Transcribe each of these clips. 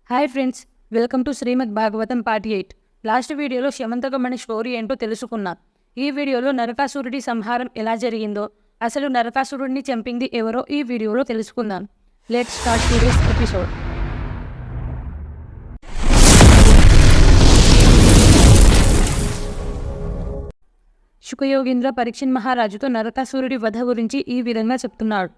Hi friends, welcome to Srimad Bhagavatam part 8. Last వీడియోలో Syamantakamani story ఏంటో తెలుసుకున్నాం. ఈ వీడియోలో నరకాసురుడి సంహారం ఎలా జరిగిందో, అసలు నరకాసురుడిని చంపింది ఎవరో ఈ వీడియోలో తెలుసుకుందాం. Let's start today's episode. Shukayogindra పరీక్షణ్ మహారాజుతో నరకాసురుడి వధ గురించి ఈ విధంగా చెప్తున్నాడు.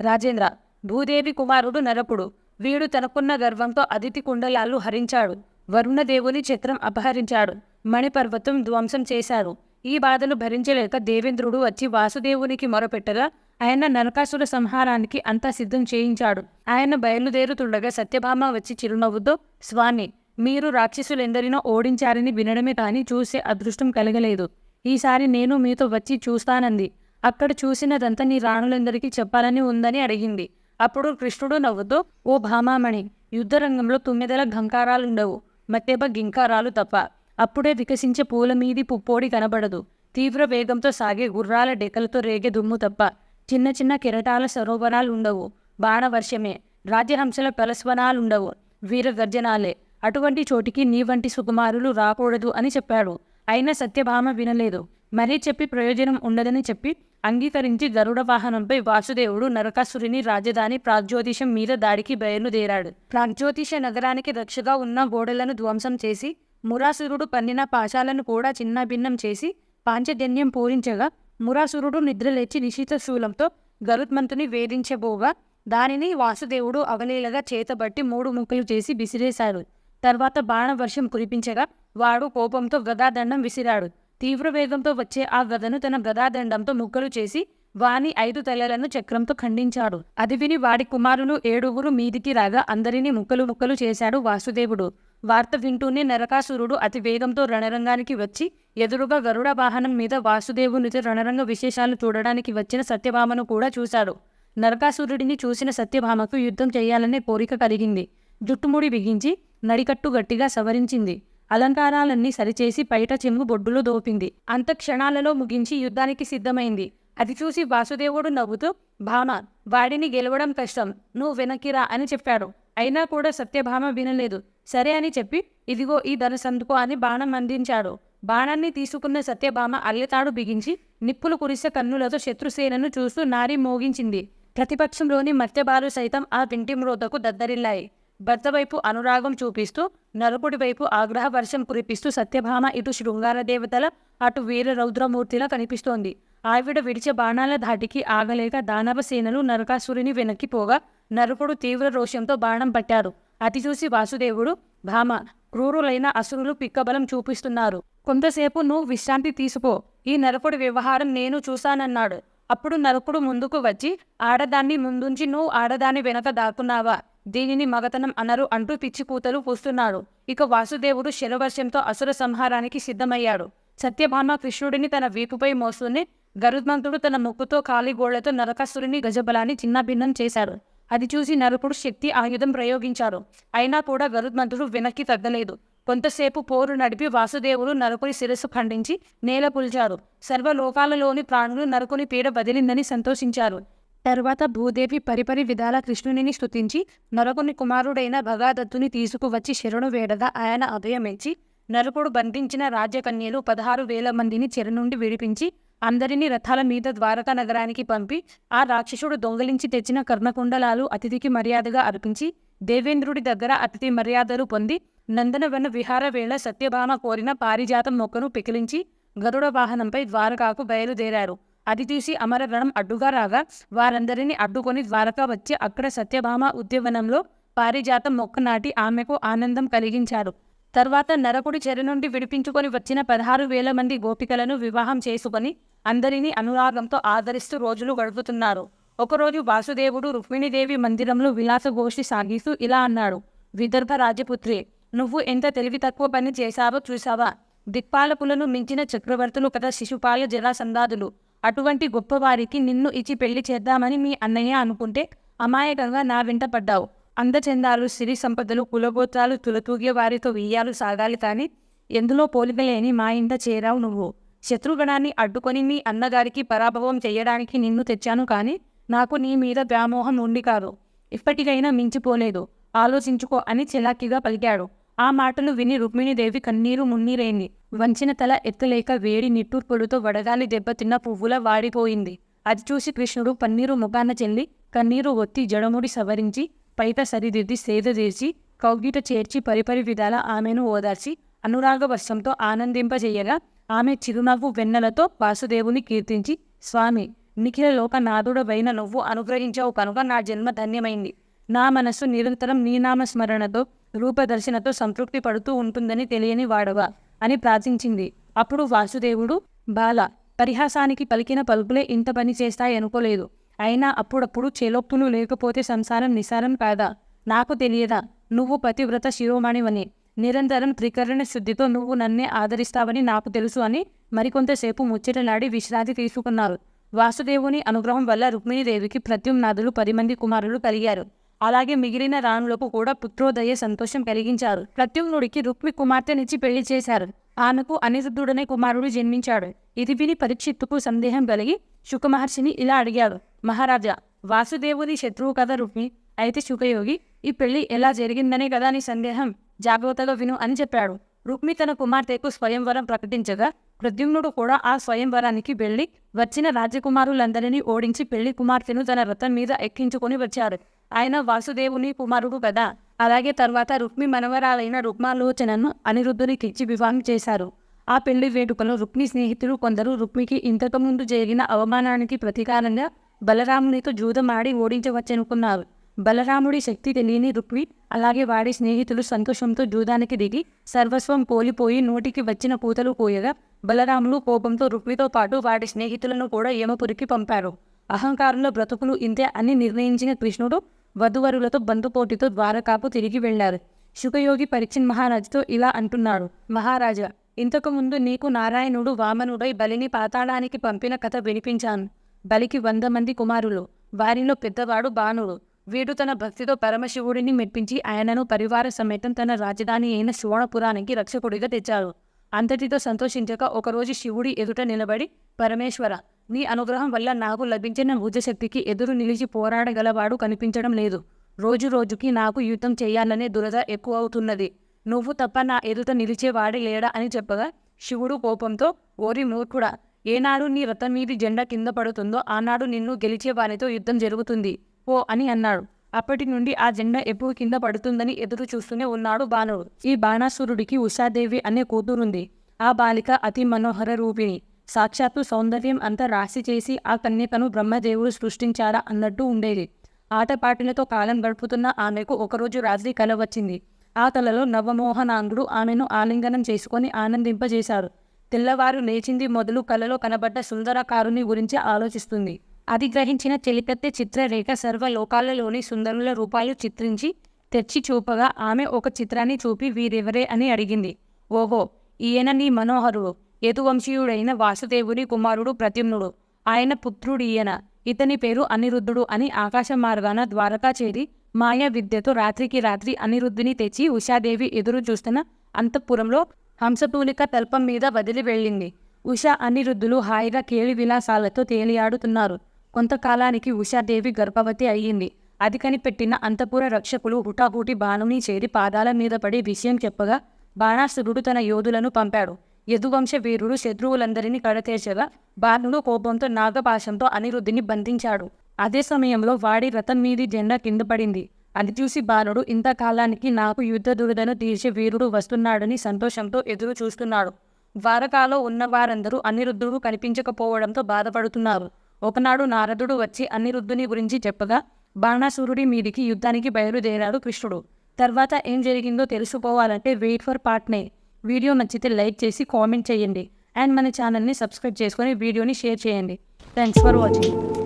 రాజేంద్ర, భూదేవి కుమారుడు నరకుడు. వీడు తనకున్న గర్వంతో అదితి కుండలాలు హరించాడు. వరుణదేవుని చక్రం అపహరించాడు. మణిపర్వతం ధ్వంసం చేశాడు. ఈ బాధలు భరించలేక దేవేంద్రుడు వచ్చి వాసుదేవునికి మొరపెట్టగా ఆయన నరకాసుర సంహారానికి అంతా సిద్ధం చేయించాడు. ఆయన బయలుదేరుతుండగా సత్యభామ వచ్చి చిరునవ్వుతో, స్వామి, మీరు రాక్షసులెందరినో ఓడించారని వినడమే కానీ చూసే అదృష్టం కలగలేదు. ఈసారి నేను మీతో వచ్చి చూస్తానంది. అక్కడ చూసినదంతా నీ రాణులందరికీ చెప్పాలని ఉందని అడిగింది. అప్పుడు కృష్ణుడు నవ్వుతో, ఓ భామామణి, యుద్ధరంగంలో 9 ఘంకారాలుండవు, మత్తెబ గింకారాలు తప్ప. అప్పుడే వికసించే పూల మీది పుప్పోడి కనబడదు. తీవ్ర వేగంతో సాగే గుర్రాల డెకలతో రేగే దుమ్ము తప్ప చిన్న చిన్న కెరటాల సరోవరాలుండవు. బాణవర్షమే, రాజ్యహంసల పరస్వనాలుండవు, వీర గర్జనాలే. అటువంటి చోటికి నీ వంటి సుకుమారులు రాకూడదు అని చెప్పాడు. అయినా సత్యభామ వినలేదు. మరీ చెప్పి ప్రయోజనం ఉండదని చెప్పి అంగీకరించి గరుడ వాహనంపై వాసుదేవుడు నరకాసురుని రాజధాని ప్రాగ్జ్యోతిషం మీద దాడికి బయలుదేరాడు. ప్రాగ్జ్యోతిష నగరానికి రక్షగా ఉన్న గోడలను ధ్వంసం చేసి మురాసురుడు పన్నిన పాశాలను కూడా చిన్నాభిన్నం చేసి పాంచజన్యం పూరించగా మురాసురుడు నిద్రలేచి నిశిత శూలంతో గరుత్మంతుని వేధించబోగా దానిని వాసుదేవుడు అవలీలగా చేతబట్టి 3 ముక్కలు చేసి విసిరేశాడు. తర్వాత బాణవర్షం కురిపించగా వాడు కోపంతో గదాదండం విసిరాడు. తీవ్ర వేగంతో వచ్చే ఆ గదను తన గదాదండంతో ముక్కలు చేసి వాని 5 తలలను చక్రంతో ఖండించాడు. అది విని వాడి కుమారులు 7 మీదికి రాగా అందరినీ ముక్కలు ముక్కలు చేశాడు వాసుదేవుడు. వార్త వింటూనే నరకాసురుడు అతి వేగంతో రణరంగానికి వచ్చి ఎదురుగా గరుడ వాహనం మీద వాసుదేవునితో రణరంగ విశేషాలు చూడడానికి వచ్చిన సత్యభామను కూడా చూశాడు. నరకాసురుడిని చూసిన సత్యభామకు యుద్ధం చేయాలనే కోరిక కలిగింది. జుట్టుముడి బిగించి నడికట్టు గట్టిగా సవరించింది. అలంకారాలన్నీ సరిచేసి పైట చెంగు బొడ్డులో దోపింది. అంత క్షణాలలో ముగించి యుద్ధానికి సిద్ధమైంది. అది చూసి వాసుదేవుడు నవ్వుతూ, భామ, వాడిని గెలవడం కష్టం, నువ్వు వెనక్కిరా అని చెప్పాడు. అయినా కూడా సత్యభామ వినలేదు. సరే అని చెప్పి, ఇదిగో ఈ ధనసందుకో అని బాణం అందించాడు. బాణాన్ని తీసుకున్న సత్యభామ అల్లెతాడు బిగించి నిప్పులు కురిసే కన్నులతో శత్రుసేనను చూస్తూ నారి మోగించింది. ప్రతిపక్షంలోని మత్స్యబాలు సైతం ఆ వింటి మ్రోతకు దద్దరిల్లాయి. భర్త వైపు అనురాగం చూపిస్తూ నరకుడి వైపు ఆగ్రహ వర్షం కురిపిస్తూ సత్యభామ ఇటు శృంగార దేవతల, అటు వీర రౌద్రమూర్తిలా కనిపిస్తోంది. ఆవిడ విడిచే బాణాల ధాటికి ఆగలేక దానవ సేనలు నరకాసురుని వెనక్కిపోగా నరకుడు తీవ్ర రోషంతో బాణం పట్టాడు. అది చూసి వాసుదేవుడు, భామ, క్రూరులైన అసురులు పిక్కబలం చూపిస్తున్నారు. కొంతసేపు నువ్వు విశ్రాంతి తీసుకో. ఈ నరకుడి వ్యవహారం నేను చూశానన్నాడు. అప్పుడు నరకుడు ముందుకు వచ్చి, ఆడదాన్ని ముందుంచి నువ్వు ఆడదాన్ని వెనక దాక్కున్నావా? దీనిని మగతనం అనరు అంటూ పిచ్చిపూతలు పూస్తున్నాడు. ఇక వాసుదేవుడు శరవర్షంతో అసుర సంహారానికి సిద్ధమయ్యాడు. సత్యభామ కృష్ణుడిని తన వీపుపై మోస్తూనే గరుత్మంతుడు తన ముక్కుతో కాలిగోళ్లతో నరకాసురుని గజబలాన్ని చిన్నాభిన్నం చేశాడు. అది చూసి నరకుడు శక్తి ఆయుధం ప్రయోగించాడు. అయినా కూడా గరుత్మంతుడు వెనక్కి తగ్గలేదు. కొంతసేపు పోరు నడిపి వాసుదేవుడు నరకుని శిరస్సు ఖండించి నేల పుల్చారు. సర్వలోకాలలోని ప్రాణులు నరకుని పీడ బదిలిందని సంతోషించారు. తర్వాత భూదేవి పరిపరి విధాల కృష్ణునిని స్తుతించి నరకుని కుమారుడైన భగాదత్తుని తీసుకువచ్చి శరణు వేడగా ఆయన అభయమిచ్చి నరకుడు బంధించిన రాజ్యకన్యలు 16,000 మందిని చెర నుండి విడిపించి అందరినీ రథాల మీద ద్వారకా నగరానికి పంపి ఆ రాక్షసుడు దొంగలించి తెచ్చిన కర్ణకుండలాలు అతిథికి మర్యాదగా అర్పించి దేవేంద్రుడి దగ్గర అతిథి మర్యాదలు పొంది నందనవన విహార వేళ సత్యభామ కోరిన పారిజాతం మొక్కను పెకిలించి గరుడ వాహనంపై ద్వారకాకు బయలుదేరారు. అది చూసి అమరగణం అడ్డుగా రాగా వారందరినీ అడ్డుకొని ద్వారకా వచ్చి అక్కడ సత్యభామ ఉద్యవనంలో పారిజాతం మొక్క నాటి ఆమెకు ఆనందం కలిగించారు. తర్వాత నరకుడి చెర నుండి విడిపించుకొని వచ్చిన 16,000 మంది గోపికలను వివాహం చేసుకొని అందరినీ అనురాగంతో ఆదరిస్తూ రోజులు గడుపుతున్నారు. ఒకరోజు వాసుదేవుడు రుక్మిణీదేవి మందిరంలో విలాసగోష్ఠి సాగిస్తూ ఇలా అన్నాడు, విదర్భ రాజపుత్రి, నువ్వు ఎంత తెలివి తక్కువ పని చేశావో చూసావా? దిక్పాలకులను మించిన చక్రవర్తులు కదా శిశుపాల జరాసంధాదులు. అటువంటి గొప్పవారికి నిన్ను ఇచ్చి పెళ్లి చేద్దామని మీ అన్నయ్య అనుకుంటే అమాయకంగా నా వెంట పడ్డావు. అందచందాలు, సిరి సంపదలు, కులగోత్రాలు తులతూగే వారితో వెయ్యాలు సాగాలి కానీ ఎందులో పోలికలేని మా ఇంట చేరావు నువ్వు. శత్రుగణాన్ని అడ్డుకొని మీ అన్నగారికి పరాభవం చేయడానికి నిన్ను తెచ్చాను కానీ నాకు నీ మీద వ్యామోహం ఉండి కాదు. ఇప్పటికైనా మించిపోలేదు. ఆలోచించుకో అని చిలాకీగా పలికాడు. ఆ మాటలు విని రుక్మిణీదేవి కన్నీరు మున్నీరైంది. వంచిన తల ఎత్తలేక వేడి నిట్టూర్పులతో వడగాలి దెబ్బతిన్న పువ్వులా వాడిపోయింది. అది చూసి కృష్ణుడు పన్నీరు ముఖాన చెల్లి కన్నీరు ఒత్తి జడముడి సవరించి పైట సరిదిద్ది సేదదీర్చి కౌగిట చేర్చి పరిపరి విధాల ఆమెను ఓదార్చి అనురాగవర్షంతో ఆనందింపజేయగా ఆమె చిరునవ్వు వెన్నెలతో వాసుదేవుని కీర్తించి, స్వామి, నిఖిల లోకనాథుడవైన నువ్వు అనుగ్రహించావు కనుక నా జన్మ ధన్యమైంది. నా మనస్సు నిరంతరం నీ నామస్మరణతో రూపదర్శనతో సంతృప్తి పడుతూ ఉంటుందని తెలియని వాడవా అని ప్రార్థించింది. అప్పుడు వాసుదేవుడు, బాల, పరిహాసానికి పలికిన పలుకులే ఇంత పని చేస్తాయనుకోలేదు. అయినా అప్పుడప్పుడు చేలోక్తులు లేకపోతే సంసారం నిసారం కాదా? నాకు తెలియదా నువ్వు పతివ్రత శిరోమణివని? నిరంతరం త్రికరణ శుద్ధితో నువ్వు నన్నే ఆదరిస్తావని నాకు తెలుసు అని మరికొంతసేపు ముచ్చటలాడి విశ్రాంతి తీసుకున్నారు. వాసుదేవుని అనుగ్రహం వల్ల రుక్మిణీదేవికి ప్రత్యుమ్నాథులు 10 మంది కుమారులు కలిగారు. అలాగే మిగిలిన రాణులకు కూడా పుత్రోదయ సంతోషం కలిగించారు. ప్రత్యుమ్నుడికి రుక్మి కుమార్తెనిచ్చి పెళ్లి చేశారు. ఆమెకు అనిరుద్ధుడనే కుమారుడు జన్మించాడు. ఇది విని పరీక్షిత్తుకు సందేహం కలిగి శుకమహర్షిని ఇలా అడిగాడు. మహారాజా, వాసుదేవుని శత్రువు కదా రుక్మి. అయితే శుకయోగి, ఈ పెళ్లి ఎలా జరిగిందనే కదా నీ సందేహం. జాగ్రత్తగా విను అని చెప్పాడు. రుక్మి తన కుమార్తెకు స్వయంవరం ప్రకటించగా ప్రద్యుమ్నుడు కూడా ఆ స్వయంవరానికి వెళ్లి వచ్చిన రాజకుమారులందరినీ ఓడించి పెళ్లి కుమార్తెను తన రథం మీద ఎక్కించుకొని వచ్చారు. ఆయన వాసుదేవుని కుమారుడు కదా. అలాగే తర్వాత రుక్మి మనవరాలైన రుక్మాలోచనను అనిరుద్ధునికిచ్చి వివాహం చేశారు. ఆ పెళ్లి వేడుకలో రుక్మి స్నేహితులు కొందరు రుక్మికి ఇంతకుముందు జరిగిన అవమానానికి ప్రతీకారంగా బలరామునితో జూదమాడి ఓడించవచ్చనుకున్నారు. బలరాముడి శక్తి తెలియని రుక్మి అలాగే వాడి స్నేహితులు సంతోషంతో జూదానికి దిగి సర్వస్వం కోల్పోయి నోటికి వచ్చిన పూతలు కోయగా బలరాములు కోపంతో రుక్మితో పాటు వాడి స్నేహితులను కూడా యమపురికి పంపారు. అహంకారంలో బ్రతుకులు ఇంతే అని నిర్ణయించిన కృష్ణుడు వధువరులతో బంధుపోటీతో ద్వారకాకు తిరిగి వెళ్లారు. శుకయోగి పరీక్షిత్ మహారాజుతో ఇలా అంటున్నాడు. మహారాజా, ఇంతకుముందు నీకు నారాయణుడు వామనుడై బలిని పాతాళానికి పంపిన కథ వినిపించాను. బలికి 100 మంది కుమారులు. వారిలో పెద్దవాడు బాణుడు. వీడు తన భక్తితో పరమశివుడిని మెప్పించి ఆయనను పరివార సమేతం తన రాజధాని అయిన శివణపురానికి రక్షకుడిగా తెచ్చాడు. అంతటితో సంతోషించక ఒకరోజు శివుడి ఎదుట నిలబడి, పరమేశ్వర, నీ అనుగ్రహం వల్ల నాకు లభించిన భుజశక్తికి ఎదురు నిలిచి పోరాడగలవాడు కనిపించడం లేదు. రోజు రోజుకి నాకు యుద్ధం చేయాలనే దురద ఎక్కువ అవుతున్నది. నువ్వు తప్ప నా ఎదుట నిలిచేవాడే లేడా అని చెప్పగా శివుడు కోపంతో, ఓరి మూర్ఖుడా, ఏనాడు నీ రథం మీది జెండా కింద పడుతుందో ఆనాడు నిన్ను గెలిచే వారితో యుద్ధం జరుగుతుంది ఓ అని అన్నాడు. అప్పటి నుండి ఆ జెండా ఎప్పుడు కింద పడుతుందని ఎదురు చూస్తూనే ఉన్నాడు బాణుడు. ఈ బాణాసురుడికి ఉషాదేవి అనే కూతురుంది. ఆ బాలిక అతి మనోహర రూపిణి. సాక్షాత్తు సౌందర్యం అంతా రాశి చేసి ఆ కన్యకను బ్రహ్మదేవుడు సృష్టించారా అన్నట్టు ఉండేది. ఆటపాటలతో కాలం గడుపుతున్న ఆమెకు ఒకరోజు రాత్రి కల వచ్చింది. ఆ కలలో నవమోహనాంగుడు ఆమెను ఆలింగనం చేసుకొని ఆనందింపజేశాడు. తెల్లవారు లేచింది మొదలు కలలో కనబడ్డ సుందరకారుని గురించి ఆలోచిస్తుంది. అది గ్రహించిన చెలికత్తె చిత్రరేఖ సర్వలోకాలలోని సుందరుల రూపాలు చిత్రించి తెచ్చి చూపగా ఆమె ఒక చిత్రాన్ని చూపి వీరెవరే అని అడిగింది. ఓహో, ఈయన నీ మనోహరుడు, యదువంశీయుడైన వాసుదేవుని కుమారుడు ప్రద్యుమ్నుడు. ఆయన పుత్రుడీయన. ఇతని పేరు అనిరుద్ధుడు అని ఆకాశ మార్గాన ద్వారకా చేరి మాయా విద్యతో రాత్రికి రాత్రి అనిరుద్ధుని తెచ్చి ఉషాదేవి ఎదురు చూస్తున్న అంతఃపురంలో హంసతూలిక తల్పం మీద వదిలి వెళ్ళింది. ఉష అనిరుద్ధులు హాయిగా కేళి విలాసాలతో తేలియాడుతున్నారు. కొంతకాలానికి ఉషాదేవి గర్భవతి అయ్యింది. అది కనిపెట్టిన అంతఃపుర రక్షకులు హుటాహుటి బాణుని చేరి పాదాల మీద పడి విషయం చెప్పగా బాణాసురుడు తన యోధులను పంపాడు. యదువంశ వీరుడు శత్రువులందరినీ కడతేర్చగా బాణుడు కోపంతో నాగపాశంతో అనిరుద్ధిని బంధించాడు. అదే సమయంలో వాడి రథం మీది జెండా కింద పడింది. అది చూసి బాణుడు ఇంతకాలానికి నాకు యుద్ధ దురదను తీర్చే వీరుడు వస్తున్నాడని సంతోషంతో ఎదురు చూస్తున్నాడు. ద్వారకాలో ఉన్న వారందరూ అనిరుద్ధుడు కనిపించకపోవడంతో బాధపడుతున్నారు. ఒకనాడు నారదుడు వచ్చి అనిరుద్ధుని గురించి చెప్పగా బాణాసురుడి మీదికి యుద్ధానికి బయలుదేరాడు కృష్ణుడు. తర్వాత ఏం జరిగిందో తెలుసుకోవాలంటే వెయిట్ ఫర్ పార్ట్ 9. వీడియో నచ్చితే లైక్ చేసి కామెంట్ చేయండి అండ్ మన ఛానల్ని సబ్స్క్రైబ్ చేసుకొని వీడియోని షేర్ చేయండి. Thanks for watching.